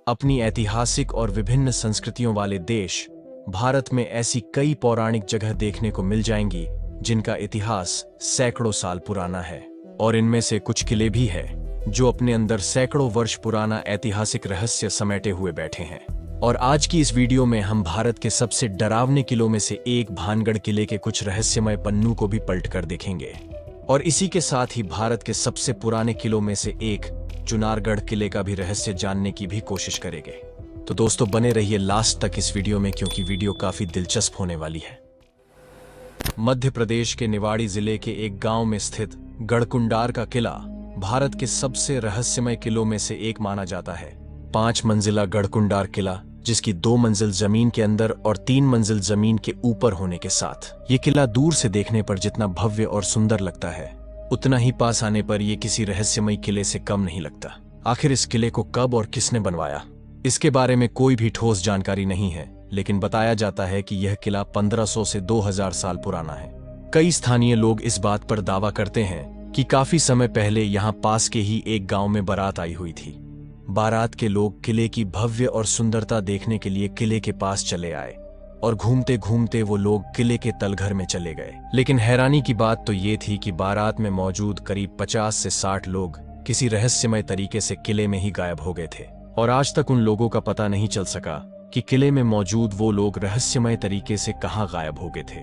अपनी ऐतिहासिक और विभिन्न संस्कृतियों वाले देश भारत में ऐसी कई पौराणिक जगह देखने को मिल जाएंगी जिनका इतिहास सैकड़ों साल पुराना है। और इनमें से कुछ किले भी हैं जो अपने अंदर सैकड़ों वर्ष पुराना ऐतिहासिक रहस्य समेटे हुए बैठे हैं। और आज की इस वीडियो में हम भारत के सबसे डरावने किलों में से एक भानगढ़ किले के कुछ रहस्यमय पन्नों को भी पलट कर देखेंगे। और इसी के साथ ही भारत के सबसे पुराने किलों में से एक चुनारगढ़ किले का भी रहस्य जानने की भी कोशिश करेंगे। तो दोस्तों बने रहिए लास्ट तक इस वीडियो में, क्योंकि वीडियो काफी दिलचस्प होने वाली है। मध्य प्रदेश के निवाड़ी जिले के एक गांव में स्थित गढ़कुंडार का किला भारत के सबसे रहस्यमय किलों में से एक माना जाता है। 5 मंजिला गढ़कुंडार किला, जिसकी 2 मंजिल जमीन के अंदर और 3 मंजिल जमीन के ऊपर होने के साथ ये किला दूर से देखने पर जितना भव्य और सुंदर लगता है, उतना ही पास आने पर यह किसी रहस्यमय किले से कम नहीं लगता। आखिर इस किले को कब और किसने बनवाया, इसके बारे में कोई भी ठोस जानकारी नहीं है, लेकिन बताया जाता है कि यह किला 1500 से 2000 साल पुराना है। कई स्थानीय लोग इस बात पर दावा करते हैं कि काफी समय पहले यहाँ पास के ही एक गांव में बारात आई हुई थी। बारात के लोग किले की भव्य और सुंदरता देखने के लिए किले के पास चले आए और घूमते घूमते वो लोग किले के तलघर में चले गए। लेकिन हैरानी की बात तो ये थी कि बारात में मौजूद करीब 50 से 60 लोग किसी रहस्यमय तरीके से किले में ही गायब हो गए थे। और आज तक उन लोगों का पता नहीं चल सका कि किले में मौजूद वो लोग रहस्यमय तरीके से कहां गायब हो गए थे।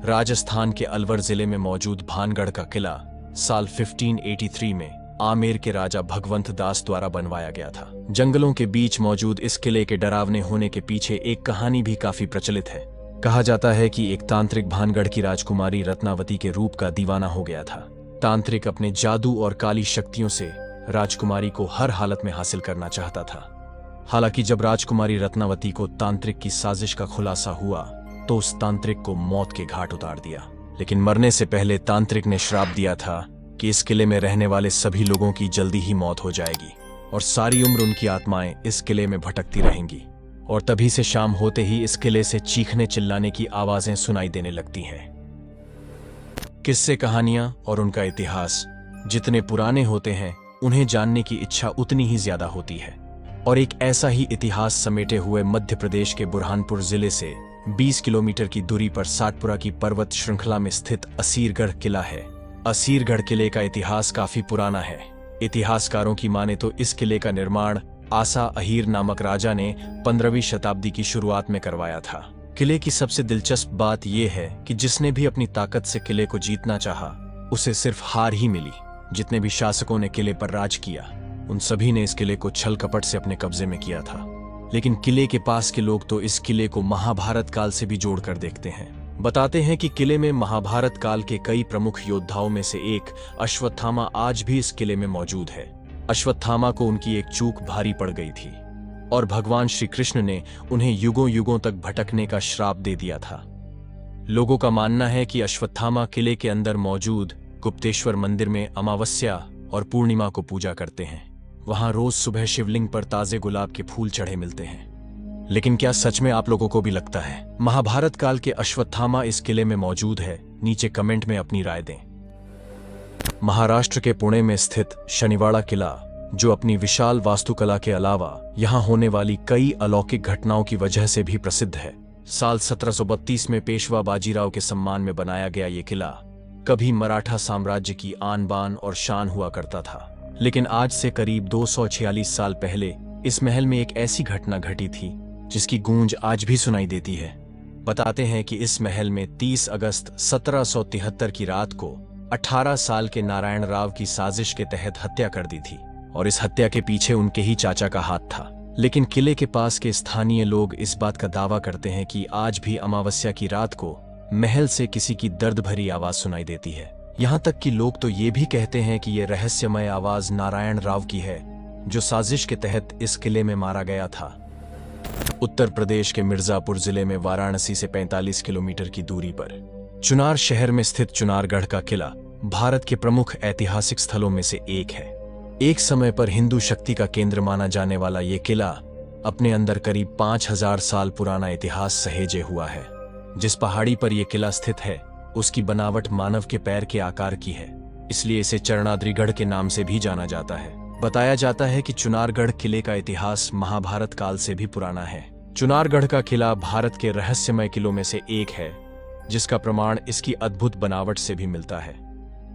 राजस्थान के अलवर जिले में मौजूद भानगढ़ का किला साल 1583 में आमेर के राजा भगवंत दास द्वारा बनवाया गया था। जंगलों के बीच मौजूद इस किले के डरावने होने के पीछे एक कहानी भी काफी प्रचलित है। कहा जाता है कि एक तांत्रिक भानगढ़ की राजकुमारी रत्नावती के रूप का दीवाना हो गया था। तांत्रिक अपने जादू और काली शक्तियों से राजकुमारी को हर हालत में हासिल करना चाहता था। हालांकि जब राजकुमारी रत्नावती को तांत्रिक की साजिश का खुलासा हुआ तो उस तांत्रिक को मौत के घाट उतार दिया। लेकिन मरने से पहले तांत्रिक ने श्राप दिया था कि इस किले में रहने वाले सभी लोगों की जल्दी ही मौत हो जाएगी और सारी उम्र उनकी आत्माएं इस किले में भटकती रहेंगी। और तभी से शाम होते ही इस किले से चीखने चिल्लाने की आवाजें सुनाई देने लगती हैं। किस्से कहानियां और उनका इतिहास जितने पुराने होते हैं, उन्हें जानने की इच्छा उतनी ही ज्यादा होती है। और एक ऐसा ही इतिहास समेटे हुए मध्य प्रदेश के बुरहानपुर जिले से 20 किलोमीटर की दूरी पर सातपुरा की पर्वत श्रृंखला में स्थित असीरगढ़ किला है। असीरगढ़ किले का इतिहास काफी पुराना है। इतिहासकारों की माने तो इस किले का निर्माण आसा अहीर नामक राजा ने 15वीं शताब्दी की शुरुआत में करवाया था। किले की सबसे दिलचस्प बात यह है कि जिसने भी अपनी ताकत से किले को जीतना चाहा, उसे सिर्फ हार ही मिली। जितने भी शासकों ने किले पर राज किया, उन सभी ने इस किले को छल कपट से अपने कब्जे में किया था। लेकिन किले के पास के लोग तो इस किले को महाभारत काल से भी जोड़कर देखते हैं। बताते हैं कि किले में महाभारत काल के कई प्रमुख योद्धाओं में से एक अश्वत्थामा आज भी इस किले में मौजूद है। अश्वत्थामा को उनकी एक चूक भारी पड़ गई थी और भगवान श्री कृष्ण ने उन्हें युगों युगों तक भटकने का श्राप दे दिया था। लोगों का मानना है कि अश्वत्थामा किले के अंदर मौजूद गुप्तेश्वर मंदिर में अमावस्या और पूर्णिमा को पूजा करते हैं। वहां रोज सुबह शिवलिंग पर ताजे गुलाब के फूल चढ़े मिलते हैं। लेकिन क्या सच में आप लोगों को भी लगता है महाभारत काल के अश्वत्थामा इस किले में मौजूद है? नीचे कमेंट में अपनी राय दें। महाराष्ट्र के पुणे में स्थित शनिवाड़ा किला, जो अपनी विशाल वास्तुकला के अलावा यहां होने वाली कई अलौकिक घटनाओं की वजह से भी प्रसिद्ध है। साल 1732 में पेशवा बाजीराव के सम्मान में बनाया गया ये किला कभी मराठा साम्राज्य की आन बान और शान हुआ करता था। लेकिन आज से करीब 246 साल पहले इस महल में एक ऐसी घटना घटी थी जिसकी गूंज आज भी सुनाई देती है। बताते हैं कि इस महल में 30 अगस्त 1773 की रात को 18 साल के नारायण राव की साजिश के तहत हत्या कर दी थी और इस हत्या के पीछे उनके ही चाचा का हाथ था। लेकिन किले के पास के स्थानीय लोग इस बात का दावा करते हैं कि आज भी अमावस्या की रात को महल से किसी की दर्द भरी आवाज सुनाई देती है। यहाँ तक कि लोग तो ये भी कहते हैं कि ये रहस्यमय आवाज नारायण राव की है, जो साजिश के तहत इस किले में मारा गया था। उत्तर प्रदेश के मिर्जापुर जिले में वाराणसी से 45 किलोमीटर की दूरी पर चुनार शहर में स्थित चुनारगढ़ का किला भारत के प्रमुख ऐतिहासिक स्थलों में से एक है। एक समय पर हिंदू शक्ति का केंद्र माना जाने वाला ये किला अपने अंदर करीब 5000 साल पुराना इतिहास सहेजे हुआ है। जिस पहाड़ी पर यह किला स्थित है, उसकी बनावट मानव के पैर के आकार की है, इसलिए इसे चरणाद्रिगढ़ के नाम से भी जाना जाता है। बताया जाता है कि चुनारगढ़ किले का इतिहास महाभारत काल से भी पुराना है। चुनारगढ़ का किला भारत के रहस्यमय किलों में से एक है, जिसका प्रमाण इसकी अद्भुत बनावट से भी मिलता है,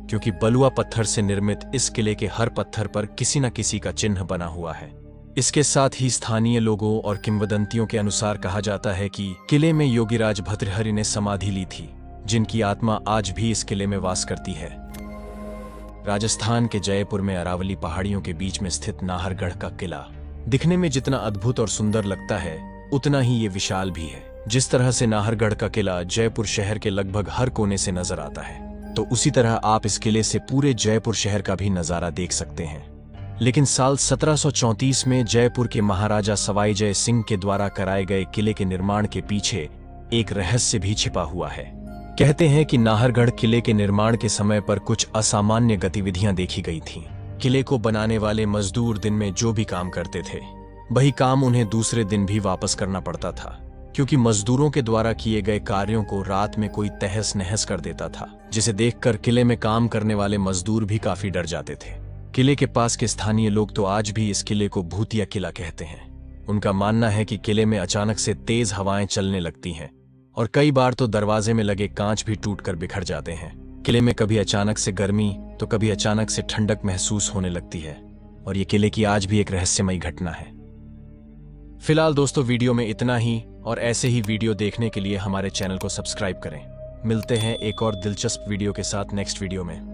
क्योंकि बलुआ पत्थर से निर्मित इस किले के हर पत्थर पर किसी न किसी का चिन्ह बना हुआ है। इसके साथ ही स्थानीय लोगों और किंवदंतियों के अनुसार कहा जाता है कि किले में योगीराज भर्तृहरि ने समाधि ली थी, जिनकी आत्मा आज भी इस किले में वास करती है। राजस्थान के जयपुर में अरावली पहाड़ियों के बीच में स्थित नाहरगढ़ का किला दिखने में जितना अद्भुत और सुंदर लगता है, उतना ही ये विशाल भी है। जिस तरह से नाहरगढ़ का किला जयपुर शहर के लगभग हर कोने से नजर आता है, तो उसी तरह आप इस किले से पूरे जयपुर शहर का भी नजारा देख सकते हैं। लेकिन साल 1734 में जयपुर के महाराजा सवाई जय सिंह के द्वारा कराए गए किले के निर्माण के पीछे एक रहस्य भी छिपा हुआ है। कहते हैं कि नाहरगढ़ किले के निर्माण के समय पर कुछ असामान्य गतिविधियां देखी गई थीं। किले को बनाने वाले मजदूर दिन में जो भी काम करते थे, वही काम उन्हें दूसरे दिन भी वापस करना पड़ता था, क्योंकि मजदूरों के द्वारा किए गए कार्यों को रात में कोई तहस नहस कर देता था, जिसे देखकर किले में काम करने वाले मजदूर भी काफी डर जाते थे। किले के पास के स्थानीय लोग तो आज भी इस किले को भूतिया किला कहते हैं। उनका मानना है कि किले में अचानक से तेज हवाएं चलने लगती हैं और कई बार तो दरवाजे में लगे कांच भी टूटकर बिखर जाते हैं। किले में कभी अचानक से गर्मी तो कभी अचानक से ठंडक महसूस होने लगती है, और ये किले की आज भी एक रहस्यमयी घटना है। फिलहाल दोस्तों, वीडियो में इतना ही, और ऐसे ही वीडियो देखने के लिए हमारे चैनल को सब्सक्राइब करें। मिलते हैं एक और दिलचस्प वीडियो के साथ नेक्स्ट वीडियो में।